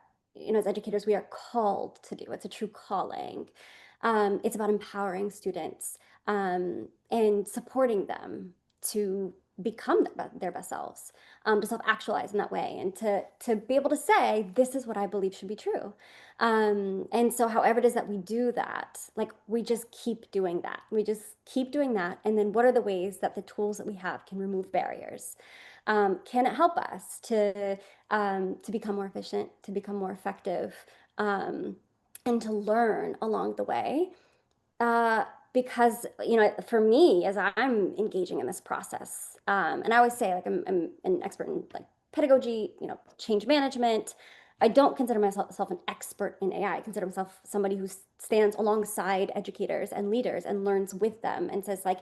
[SPEAKER 3] as educators, we are called to do, it's a true calling. It's about empowering students and supporting them to become their best selves, to self-actualize in that way, and to be able to say, this is what I believe should be true. And so however it is that we do that, like we just keep doing that. We just keep doing that. And then what are the ways that the tools that we have can remove barriers? Can it help us to become more efficient, to become more effective, and to learn along the way? Uh, because, for me, as I'm engaging in this process, and I always say, like, I'm an expert in like pedagogy, change management. I don't consider myself an expert in AI. I consider myself somebody who's stands alongside educators and leaders and learns with them and says like,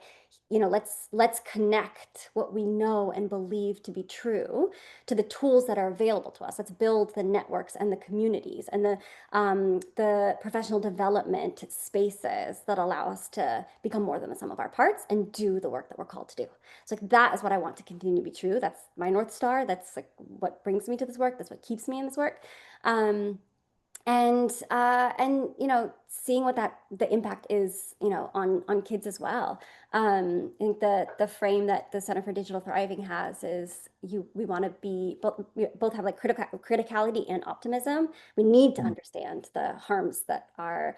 [SPEAKER 3] let's connect what we know and believe to be true to the tools that are available to us. Let's build the networks and the communities and the professional development spaces that allow us to become more than the sum of our parts and do the work that we're called to do. So like, that is what I want to continue to be true. That's my North Star. That's like what brings me to this work. That's what keeps me in this work. And seeing what the impact is on kids as well. I think the frame that the Center for Digital Thriving has is we want to be we both have like criticality and optimism. We need to understand the harms that are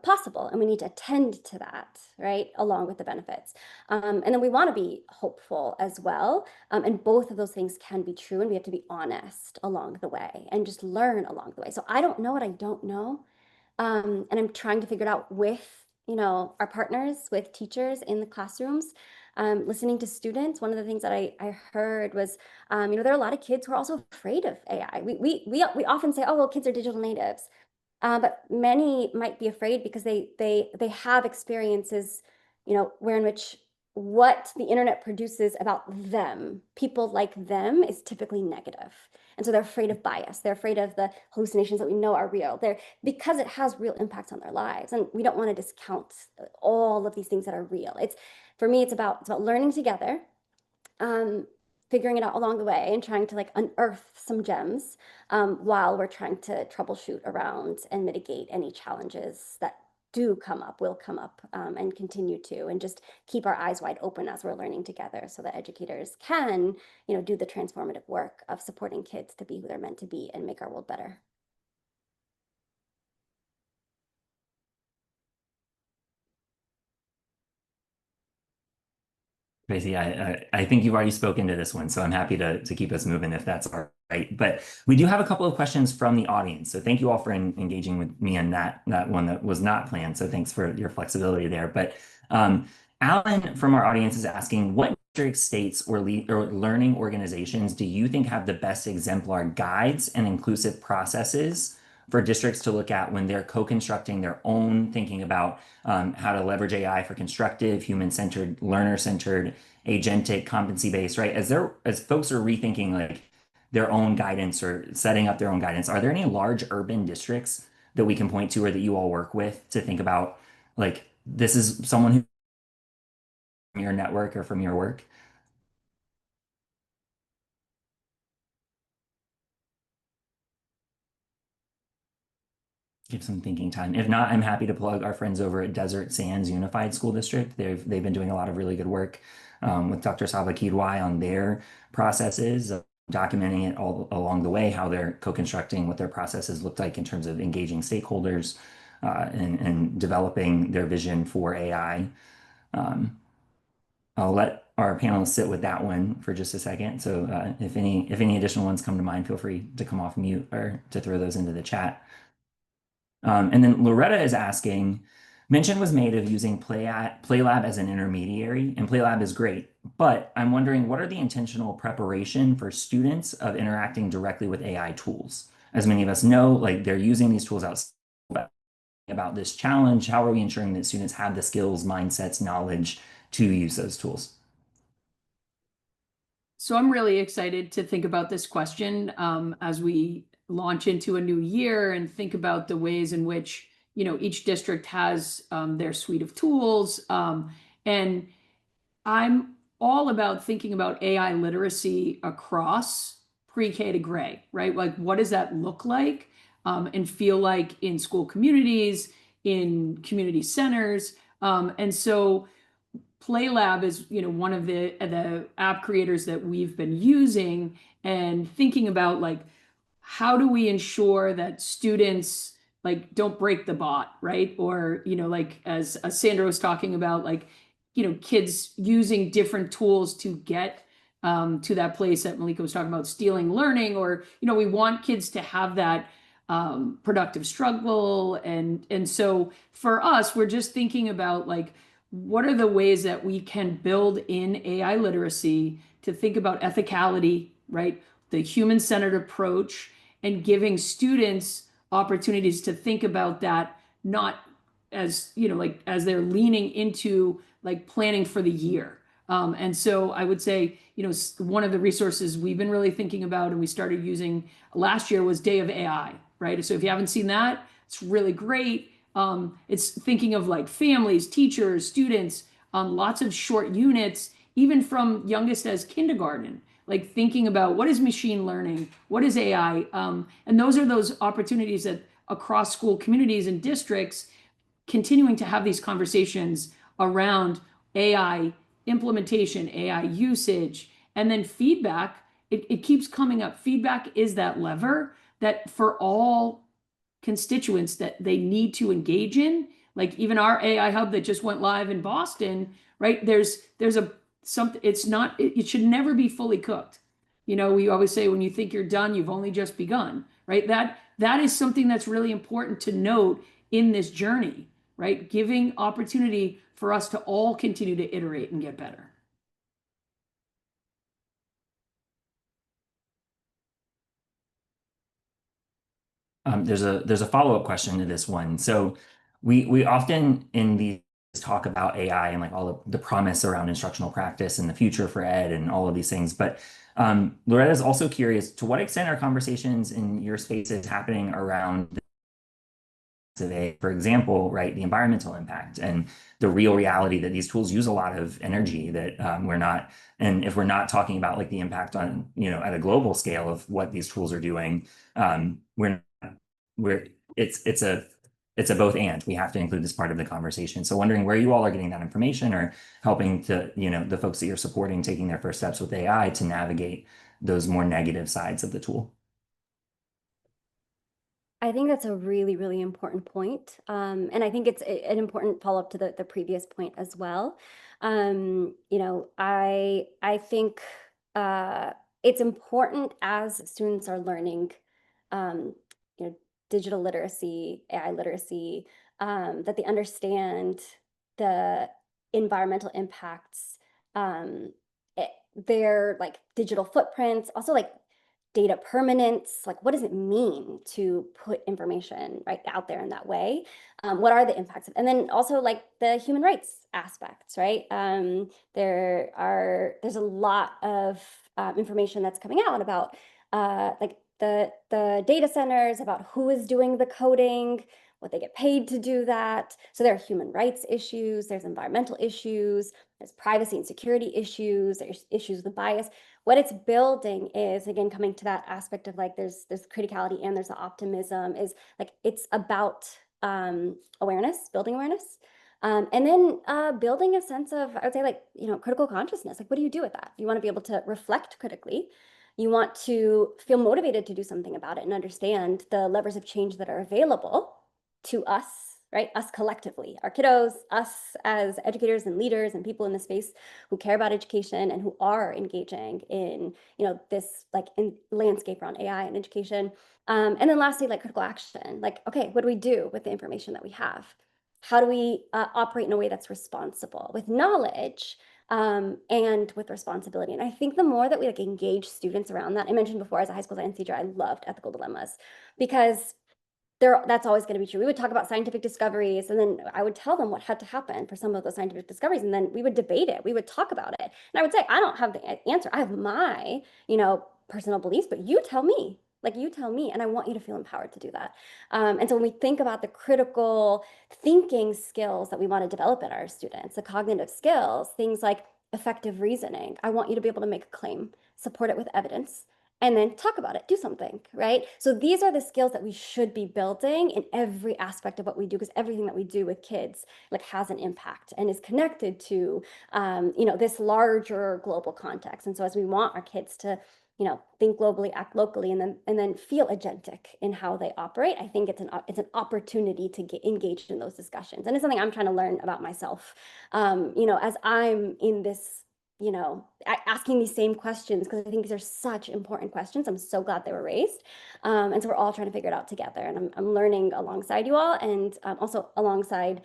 [SPEAKER 3] possible, and we need to attend to that, right, along with the benefits. And then we want to be hopeful as well. And both of those things can be true, and we have to be honest along the way and just learn along the way. So I don't know what I don't know. And I'm trying to figure it out with, our partners, with teachers in the classrooms, listening to students. One of the things that I heard was, there are a lot of kids who are also afraid of AI. We often say, oh, well, kids are digital natives. But many might be afraid because they have experiences, where in which what the internet produces about them, people like them, is typically negative. And so they're afraid of bias. They're afraid of the hallucinations that we know are real. Because it has real impacts on their lives. And we don't want to discount all of these things that are real. For me, it's about learning together, figuring it out along the way and trying to like unearth some gems while we're trying to troubleshoot around and mitigate any challenges that will come up and continue to, and just keep our eyes wide open as we're learning together so that educators can, do the transformative work of supporting kids to be who they're meant to be and make our world better.
[SPEAKER 1] Tracy, I think you've already spoken to this one, so I'm happy to keep us moving if that's all right. But we do have a couple of questions from the audience. So thank you all for engaging with me on that one that was not planned. So thanks for your flexibility there. But Alan from our audience is asking, what district, states, or learning organizations do you think have the best exemplar guides and inclusive processes for districts to look at when they're co-constructing their own thinking about how to leverage AI for constructive, human-centered, learner-centered, agentic, competency-based, right? As folks are rethinking like their own guidance or setting up their own guidance, are there any large urban districts that we can point to or that you all work with to think about like this is someone who from your network or from your work? Give some thinking time. If not, I'm happy to plug our friends over at Desert Sands Unified School District. They've been doing a lot of really good work with Dr. Saba Kidwai on their processes, documenting it all along the way, how they're co-constructing what their processes look like in terms of engaging stakeholders and developing their vision for AI. I'll let our panelists sit with that one for just a second. So if any additional ones come to mind, feel free to come off mute or to throw those into the chat. And then Loretta is asking, mention was made of using PlayLab as an intermediary, and PlayLab is great, but I'm wondering what are the intentional preparation for students of interacting directly with AI tools? As many of us know, like they're using these tools about this challenge. How are we ensuring that students have the skills, mindsets, knowledge to use those tools?
[SPEAKER 2] So I'm really excited to think about this question as we launch into a new year and think about the ways in which each district has their suite of tools. And I'm all about thinking about AI literacy across pre-K to gray, right? Like, what does that look like and feel like in school communities, in community centers? And so PlayLab is, one of the app creators that we've been using and thinking about like, how do we ensure that students like don't break the bot, right? Or, like as Sandra was talking about, like, kids using different tools to get to that place that Malika was talking about, stealing learning, or, we want kids to have that productive struggle. And so for us, we're just thinking about like, what are the ways that we can build in AI literacy to think about ethicality, right? The human-centered approach, and giving students opportunities to think about that, not as you know, like as they're leaning into like planning for the year. And so I would say, one of the resources we've been really thinking about and we started using last year was Day of AI, right? So if you haven't seen that, it's really great. It's thinking of like families, teachers, students, lots of short units, even from youngest as kindergarten, like thinking about what is machine learning, what is AI, and those are those opportunities that across school communities and districts continuing to have these conversations around AI implementation, AI usage, and then feedback. It keeps coming up. Feedback is that lever that for all constituents that they need to engage in. Like even our AI hub that just went live in Boston, right? There's a something. It's not. It should never be fully cooked. We always say when you think you're done, you've only just begun, right? That is something that's really important to note in this journey, right? Giving opportunity for us to all continue to iterate and get better.
[SPEAKER 1] There's a follow-up question to this one. So we often in these talk about AI and like all of the promise around instructional practice and the future for ed and all of these things. But Loretta is also curious, to what extent are conversations in your spaces happening around today, for example, right, the environmental impact and the real reality that these tools use a lot of energy that we're not, and if we're not talking about like the impact on, at a global scale of what these tools are doing, we're it's a both and. We have to include this part of the conversation. So wondering where you all are getting that information or helping to, the folks that you're supporting taking their first steps with AI to navigate those more negative sides of the tool.
[SPEAKER 3] I think that's a really, really important point. And I think it's an important follow-up to the previous point as well. I think it's important as students are learning, um, digital literacy, AI literacy, that they understand the environmental impacts, um, their like digital footprints, also like data permanence, like what does it mean to put information right out there in that way? What are the impacts and then also like the human rights aspects, right? There's a lot of information that's coming out about like the data centers, about who is doing the coding, what they get paid to do that. So there are human rights issues, there's environmental issues, there's privacy and security issues, there's issues with bias. What it's building is, again, coming to that aspect of like there's criticality and there's the optimism, is like it's about awareness, building awareness. And then building a sense of, I would say, like, critical consciousness. Like, what do you do with that? You want to be able to reflect critically. You want to feel motivated to do something about it and understand the levers of change that are available to us, right? Us collectively, our kiddos, us as educators and leaders and people in the space who care about education and who are engaging in, this like in landscape around AI and education. And then lastly, like critical action, like, okay, what do we do with the information that we have? How do we operate in a way that's responsible with knowledge and with responsibility? And I think the more that we like engage students around that, I mentioned before, as a high school science teacher, I loved ethical dilemmas because that's always going to be true. We would talk about scientific discoveries, and then I would tell them what had to happen for some of those scientific discoveries, and then we would debate it. We would talk about it. And I would say, I don't have the answer. I have my, personal beliefs, but you tell me. Like, you tell me, and I want you to feel empowered to do that. And so when we think about the critical thinking skills that we want to develop in our students, the cognitive skills, things like effective reasoning, I want you to be able to make a claim, support it with evidence, and then talk about it, do something, right? So these are the skills that we should be building in every aspect of what we do, because everything that we do with kids like has an impact and is connected to, this larger global context. And so as we want our kids to, think globally, act locally, and then feel agentic in how they operate, I think it's an opportunity to get engaged in those discussions. And it's something I'm trying to learn about myself, as I'm in this, asking these same questions, because I think these are such important questions. I'm so glad they were raised. And so we're all trying to figure it out together. And I'm learning alongside you all, and also alongside,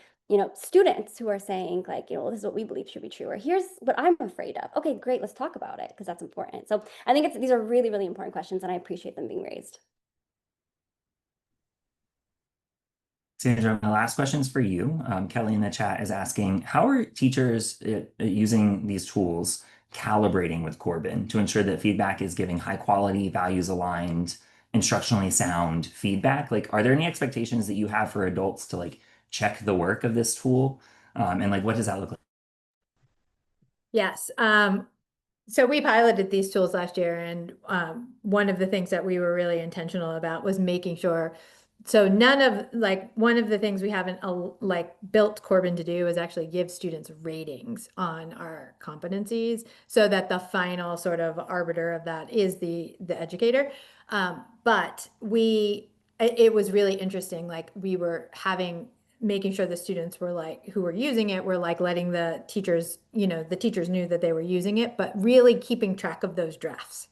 [SPEAKER 3] students who are saying like, well, this is what we believe should be true, or here's what I'm afraid of. Okay, great, let's talk about it, because that's important. So I think these are really, really important questions, and I appreciate them being raised.
[SPEAKER 1] Sandra, my last question is for you. Kelly in the chat is asking, how are teachers using these tools calibrating with Corbin to ensure that feedback is giving high quality, values aligned, instructionally sound feedback? Like, are there any expectations that you have for adults to like check the work of this tool? And like, what does that look like?
[SPEAKER 4] Yes. So we piloted these tools last year, and one of the things that we were really intentional about was making sure. So none of like one of the things we haven't like built Corbin to do is actually give students ratings on our competencies, so that the final sort of arbiter of that is the educator. But it was really interesting. Like we were making sure the students were like who were using it were like letting the teachers, the teachers knew that they were using it, but really keeping track of those drafts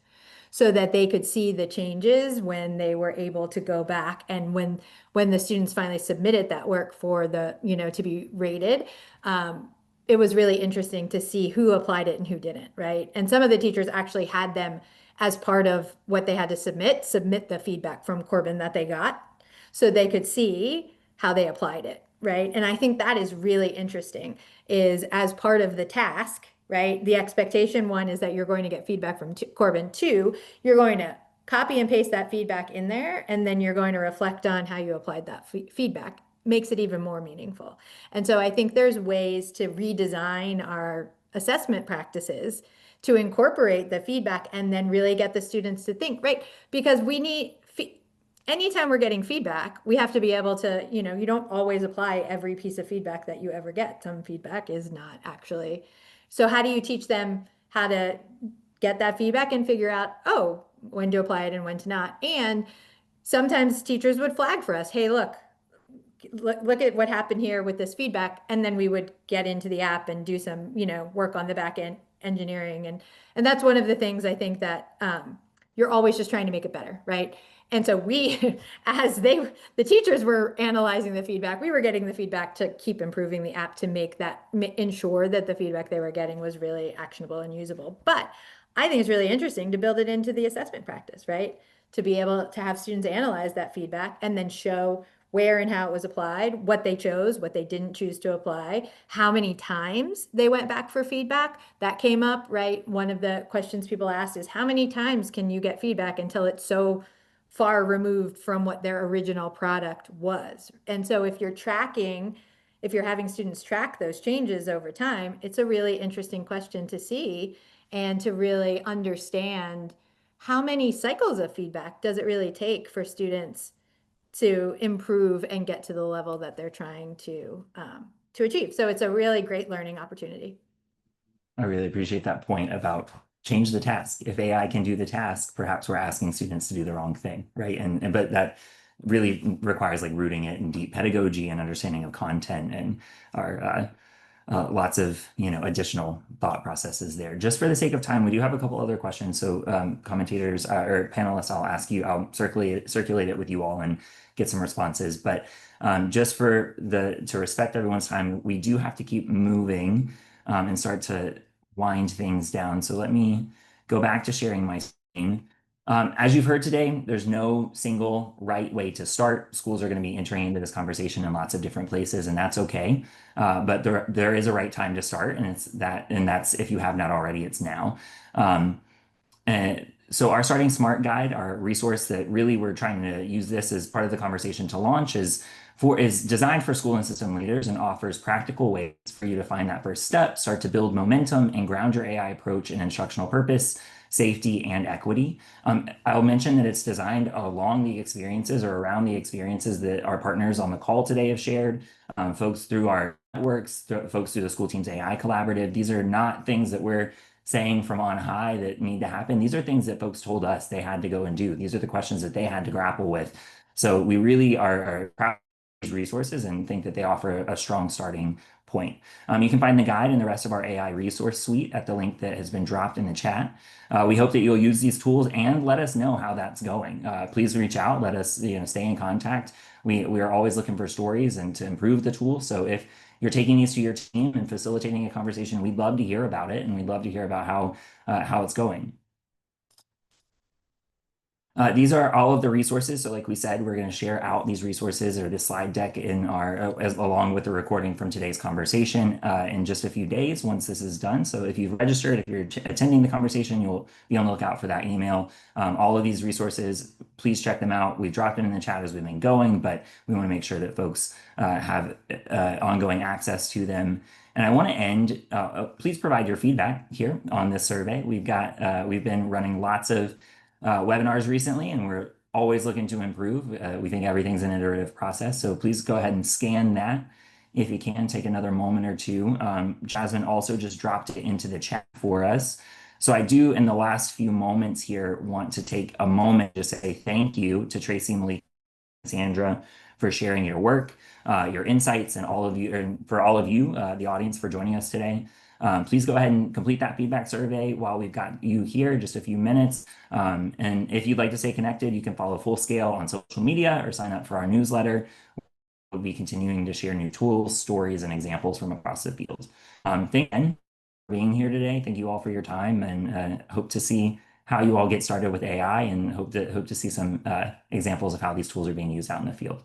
[SPEAKER 4] so that they could see the changes when they were able to go back, and when the students finally submitted that work for to be rated. It was really interesting to see who applied it and who didn't, right? And some of the teachers actually had them as part of what they had to submit the feedback from Corbin that they got, so they could see how they applied it, right? And I think that is really interesting, is as part of the task, right? The expectation, one, is that you're going to get feedback from Corbin. Two, you're going to copy and paste that feedback in there, and then you're going to reflect on how you applied that feedback. Makes it even more meaningful. And so I think there's ways to redesign our assessment practices to incorporate the feedback and then really get the students to think, right? Because we need anytime we're getting feedback, we have to be able to, you don't always apply every piece of feedback that you ever get. Some feedback is not actually. So how do you teach them how to get that feedback and figure out, oh, when to apply it and when to not? And sometimes teachers would flag for us, hey, look at what happened here with this feedback. And then we would get into the app and do some, work on the back end engineering. And that's one of the things I think that you're always just trying to make it better, right? And so we, the teachers were analyzing the feedback, we were getting the feedback to keep improving the app to ensure that the feedback they were getting was really actionable and usable. But I think it's really interesting to build it into the assessment practice, right? To be able to have students analyze that feedback and then show where and how it was applied, what they chose, what they didn't choose to apply, how many times they went back for feedback. That came up, right? One of the questions people asked is, how many times can you get feedback until it's so far removed from what their original product was? And so if you're having students track those changes over time, it's a really interesting question to see and to really understand how many cycles of feedback does it really take for students to improve and get to the level that they're trying to achieve. So it's a really great learning opportunity.
[SPEAKER 1] I really appreciate that point about change the task. If AI can do the task, perhaps we're asking students to do the wrong thing, right? But that really requires like rooting it in deep pedagogy and understanding of content and our lots of additional thought processes there. Just for the sake of time, we do have a couple other questions. So commentators or panelists, I'll ask you. I'll circulate it with you all and get some responses. But just to respect everyone's time, we do have to keep moving and start to wind things down. So let me go back to sharing my screen. As you've heard today, there's no single right way to start. Schools are going to be entering into this conversation in lots of different places, and that's okay. But there is a right time to start, and that's if you have not already, it's now. And so our Starting Smart guide, our resource that really we're trying to use this as part of the conversation to launch is designed for school and system leaders and offers practical ways for you to find that first step, start to build momentum, and ground your AI approach in instructional purpose, safety, and equity. I'll mention that it's designed along the experiences or around the experiences that our partners on the call today have shared, folks through our networks, folks through the School Teams AI Collaborative. These are not things that we're saying from on high that need to happen. These are things that folks told us they had to go and do. These are the questions that they had to grapple with. So we really are proud of these resources and think that they offer a strong starting point. You can find the guide and the rest of our AI resource suite at the link that has been dropped in the chat. We hope that you'll use these tools and let us know how that's going. Please reach out, let us stay in contact. We are always looking for stories and to improve the tool. So if you're taking these to your team and facilitating a conversation, we'd love to hear about it, and we'd love to hear about how it's going. These are all of the resources. So like we said, we're going to share out these resources or this slide deck in our along with the recording from today's conversation in just a few days once this is done. So if you've registered, if you're attending the conversation, you'll be on the lookout for that email. All of these resources, please check them out. We've dropped them in the chat as we've been going, but we want to make sure that folks have ongoing access to them. And I want to end, please provide your feedback here on this survey. We've been running lots of webinars recently, and we're always looking to improve. We think everything's an iterative process, so please go ahead and scan that if you can. Take another moment or two. Jasmine also just dropped it into the chat for us. So I do, in the last few moments here, want to take a moment to say thank you to Tracy, Malik, and Sandra for sharing your work, your insights, and all of you, and for all of you, the audience, for joining us today. Please go ahead and complete that feedback survey while we've got you here, just a few minutes. And if you'd like to stay connected, you can follow Fullscale on social media or sign up for our newsletter. We'll be continuing to share new tools, stories, and examples from across the field. Thank you again for being here today. Thank you all for your time, and hope to see how you all get started with AI, and hope to see some examples of how these tools are being used out in the field.